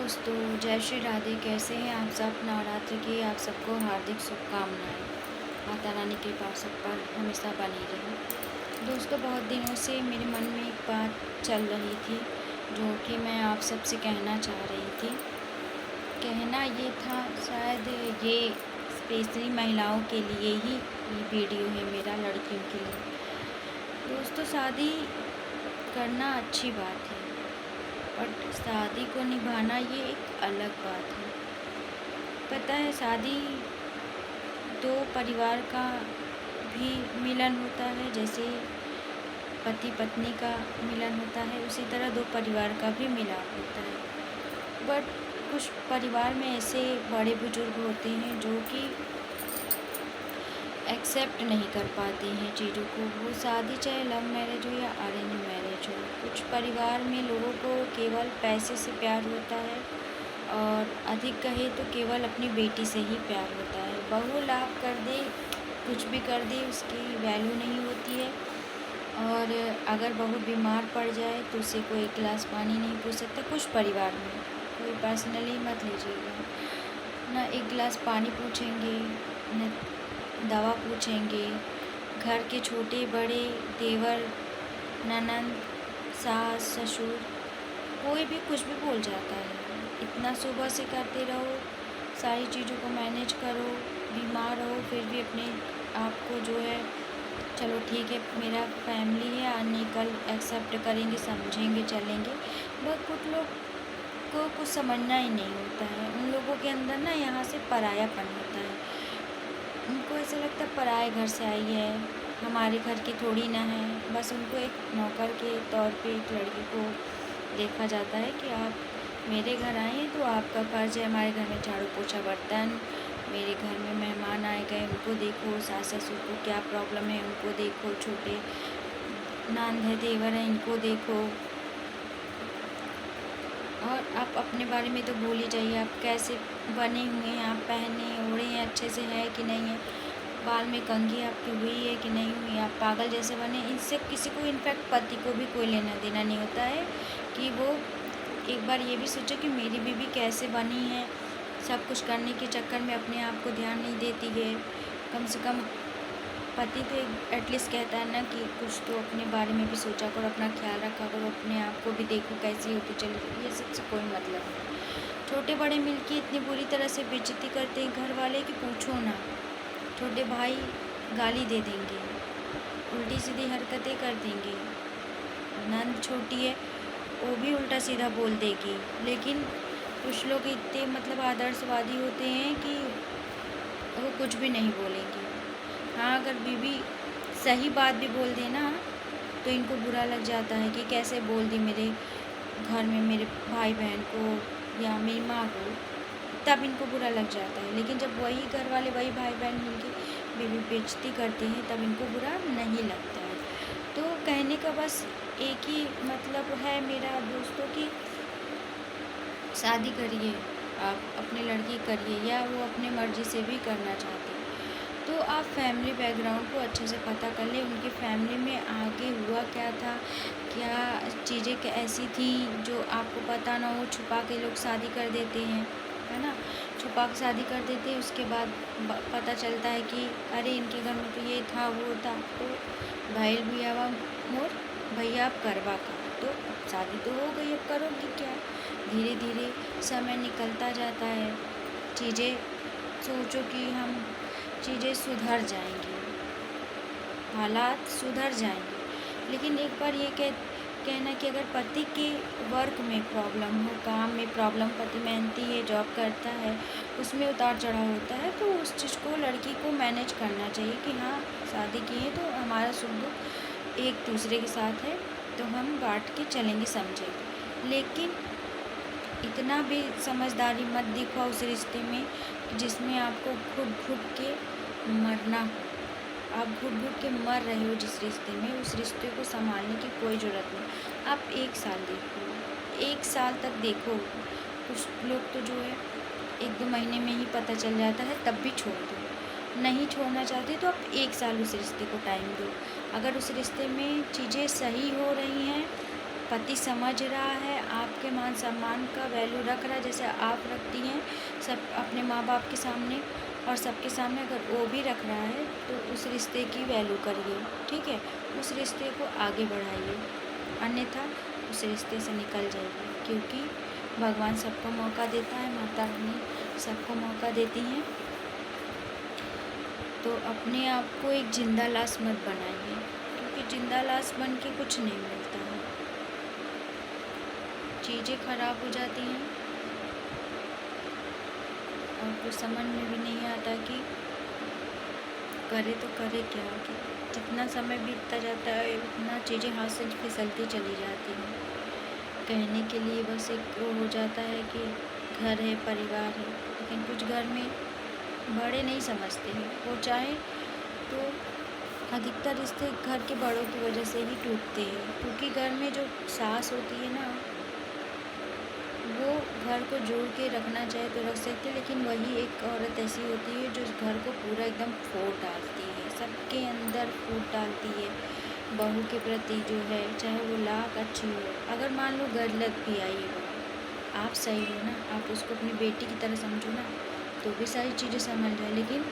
दोस्तों, जय श्री राधे। कैसे हैं आप सब। नवरात्रि की आप सबको हार्दिक शुभकामनाएं। माता रानी की कृपा सब पर हमेशा बनी रहे। दोस्तों, बहुत दिनों से मेरे मन में एक बात चल रही थी जो कि मैं आप सबसे कहना चाह रही थी। कहना ये था, शायद ये स्पेशली महिलाओं के लिए ही ये वीडियो है मेरा, लड़कियों के लिए। दोस्तों, शादी करना अच्छी बात है, बट शादी को निभाना ये एक अलग बात है। पता है, शादी दो परिवार का भी मिलन होता है। जैसे पति पत्नी का मिलन होता है, उसी तरह दो परिवार का भी मिलाप होता है। बट कुछ परिवार में ऐसे बड़े बुजुर्ग होते हैं जो कि एक्सेप्ट नहीं कर पाते हैं चीज़ों को। वो शादी चाहे लव मैरिज हो या अरेंज मैरिज हो, कुछ परिवार में लोगों को केवल पैसे से प्यार होता है, और अधिक कहे तो केवल अपनी बेटी से ही प्यार होता है। बहू लाभ कर दे, कुछ भी कर दे, उसकी वैल्यू नहीं होती है। और अगर बहू बीमार पड़ जाए तो उसे कोई एक गिलास पानी नहीं पूछ सकता। कुछ परिवार में, कोई पर्सनली मत लीजिएगा, ना एक गिलास पानी पूछेंगे, न दवा पूछेंगे। घर के छोटे बड़े, देवर, ननंद, सास, ससुर, कोई भी कुछ भी बोल जाता है। इतना सुबह से करते रहो, सारी चीज़ों को मैनेज करो, बीमार हो फिर भी अपने आप को जो है, चलो ठीक है मेरा फैमिली है, आने कल एक्सेप्ट करेंगे, समझेंगे, चलेंगे। बट कुछ लोग को कुछ समझना ही नहीं होता है। उन लोगों के अंदर ना यहाँ से परायापन होता है। उनको ऐसा लगता है पराए घर से आई है, हमारे घर की थोड़ी ना है। बस उनको एक नौकर के तौर पे एक लड़की को देखा जाता है कि आप मेरे घर आए हैं तो आपका फ़र्ज़ है हमारे घर में झाड़ू पोछा बर्तन, मेरे घर में मेहमान आए गए उनको देखो, सास ससुर को क्या प्रॉब्लम है उनको देखो, छोटे नंद है, देवर है, इनको देखो। और आप अपने बारे में तो भूल ही जाइए, आप कैसे बने हुए हैं, आप पहने ओढ़े हैं अच्छे से है कि नहीं है, बाल में कंघी आपकी हुई है कि नहीं हुई, आप पागल जैसे बने। इनसे किसी को, इनफैक्ट पति को भी कोई लेना देना नहीं होता है कि वो एक बार ये भी सोचे कि मेरी बीवी कैसे बनी है। सब कुछ करने के चक्कर में अपने आप को ध्यान नहीं देती है। कम से कम पति तो एटलीस्ट कहता है ना कि कुछ तो अपने बारे में भी सोचा करो, अपना ख्याल रखा करो, अपने आप को भी देखो कैसी होती चली। ये सबसे कोई मतलब नहीं। छोटे बड़े मिलके इतनी बुरी तरह से बेइज्जती करते हैं घर वाले कि पूछो ना। छोटे भाई गाली दे देंगे, उल्टी सीधी हरकतें कर देंगे। नंद छोटी है, वो भी उल्टा सीधा बोल देगी। लेकिन कुछ लोग इतने मतलब आदर्शवादी होते हैं कि वो कुछ भी नहीं बोलेंगे। हाँ, अगर बीवी सही बात भी बोल दे ना तो इनको बुरा लग जाता है कि कैसे बोल दी मेरे घर में मेरे भाई बहन को या मेरी माँ को, तब इनको बुरा लग जाता है। लेकिन जब वही घर वाले, वही भाई बहन मिलके बीवी बेइज्जती करते हैं तब इनको बुरा नहीं लगता है। तो कहने का बस एक ही मतलब है मेरा दोस्तों कि शादी करिए, आप अपनी लड़की करिए, या वो अपनी मर्ज़ी से भी करना चाहते हैं तो आप फैमिली बैकग्राउंड को अच्छे से पता कर लें। उनकी फैमिली में आगे हुआ क्या था, क्या चीज़ें ऐसी थी जो आपको पता ना हो। छुपा के लोग शादी कर देते हैं, है ना, छुपा के शादी कर देते हैं। उसके बाद पता चलता है कि अरे इनके घर में तो ये था वो था, तो भाईल भी आवा मोर भैया आप करवा का, तो अब शादी तो हो गई, अब करोगी क्या। धीरे धीरे समय निकलता जाता है, चीज़ें सोचो कि हम चीज़ें सुधर जाएंगी, हालात सुधर जाएंगे। लेकिन एक बार ये कहना कि अगर पति के वर्क में प्रॉब्लम हो, काम में प्रॉब्लम, पति मेहनती है, जॉब करता है, उसमें उतार चढ़ाव होता है, तो उस चीज़ को लड़की को मैनेज करना चाहिए कि हाँ शादी की है तो हमारा सुख दुख एक दूसरे के साथ है, तो हम बांट के चलेंगे, समझेंगे। लेकिन इतना भी समझदारी मत दिखाओ उस रिश्ते में जिसमें आपको घुट घुट के मरना हो। आप घुट घुट के मर रहे हो जिस रिश्ते में, उस रिश्ते को संभालने की कोई ज़रूरत नहीं। आप 1 साल देखो, 1 साल तक देखो। कुछ लोग तो जो है 1-2 महीने में ही पता चल जाता है, तब भी छोड़ दो। नहीं छोड़ना चाहते तो आप 1 साल उस रिश्ते को टाइम दो। अगर उस रिश्ते में चीज़ें सही हो रही हैं, पति समझ रहा है, आप आपके मान सम्मान का वैल्यू रख रहा है जैसे आप रखती हैं सब अपने माँ बाप के सामने और सबके सामने, अगर वो भी रख रहा है तो उस रिश्ते की वैल्यू करिए, ठीक है। उस रिश्ते को आगे बढ़ाइए, अन्यथा उस रिश्ते से निकल जाइए, क्योंकि भगवान सबको मौका देता है, माता रानी सबको मौका देती हैं। तो अपने आप को एक जिंदा लाश मत बनाइए, क्योंकि जिंदा लाश बन के कुछ नहीं मिलता है, चीज़ें खराब हो जाती हैं और कुछ समझ में भी नहीं आता कि करे तो करे क्या। कि जितना समय बीतता जाता है उतना चीज़ें हाथ से फिसलती चली जाती हैं। कहने के लिए बस एक वो हो जाता है कि घर है, परिवार है, लेकिन कुछ घर में बड़े नहीं समझते हैं। वो चाहे तो अधिकतर रिश्ते घर के बड़ों की वजह से ही टूटते हैं, क्योंकि घर में जो सास होती है ना, वो घर को जोड़ के रखना चाहे तो रख सकती है, लेकिन वही एक औरत ऐसी होती है जो घर को पूरा एकदम फोड़ डालती है, सबके अंदर फूट डालती है। बहू के प्रति जो है, चाहे वो लाख अच्छी हो, अगर मान लो गलत भी आई है बहू, आप सही हो ना, आप उसको अपनी बेटी की तरह समझो ना, तो भी सारी चीज़ें समझ जाए। लेकिन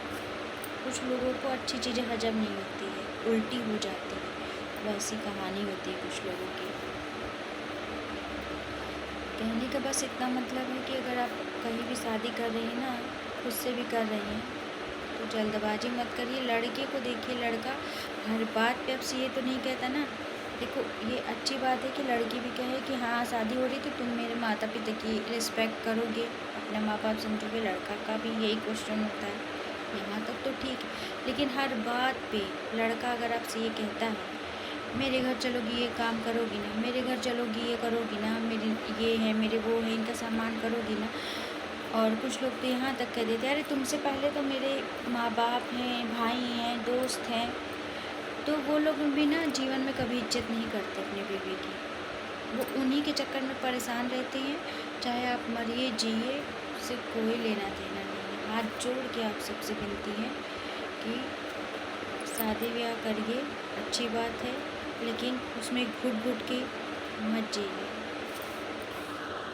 कुछ लोगों को अच्छी चीज़ें हजम नहीं होती है, उल्टी हो जाती है, वैसी कहानी होती है कुछ लोगों की। कहने का बस इतना मतलब है कि अगर आप कहीं भी शादी कर रही हैं ना, खुद से भी कर रही हैं, तो जल्दबाजी मत करिए। लड़के को देखिए, लड़का हर बात पे आपसे ये तो नहीं कहता ना। देखो, ये अच्छी बात है कि लड़की भी कहे कि हाँ शादी हो रही तो तुम मेरे माता पिता की रिस्पेक्ट करोगे, अपने माँ बाप समझोगे। लड़का का भी यही क्वेश्चन होता है, यहाँ तक तो ठीक है। लेकिन हर बात पे लड़का अगर आपसे ये कहता है मेरे घर चलोगी, ये काम करोगी ना, मेरे घर चलोगी, ये करोगी ना, मेरी ये है, मेरे वो है, इनका सामान करोगी ना। और कुछ लोग तो यहाँ तक कह देते हैं अरे तुमसे पहले तो मेरे माँ बाप हैं, भाई हैं, दोस्त हैं। तो वो लोग भी ना जीवन में कभी इज्जत नहीं करते अपने बीवी की, वो उन्हीं के चक्कर में परेशान रहते हैं। चाहे आप मरिए जिए, उससे कोई लेना देना नहीं है। हाथ जोड़ के आप सबसे विनती है कि शादी ब्याह करिए, अच्छी बात है, लेकिन उसमें घुट घुट के मत जिए।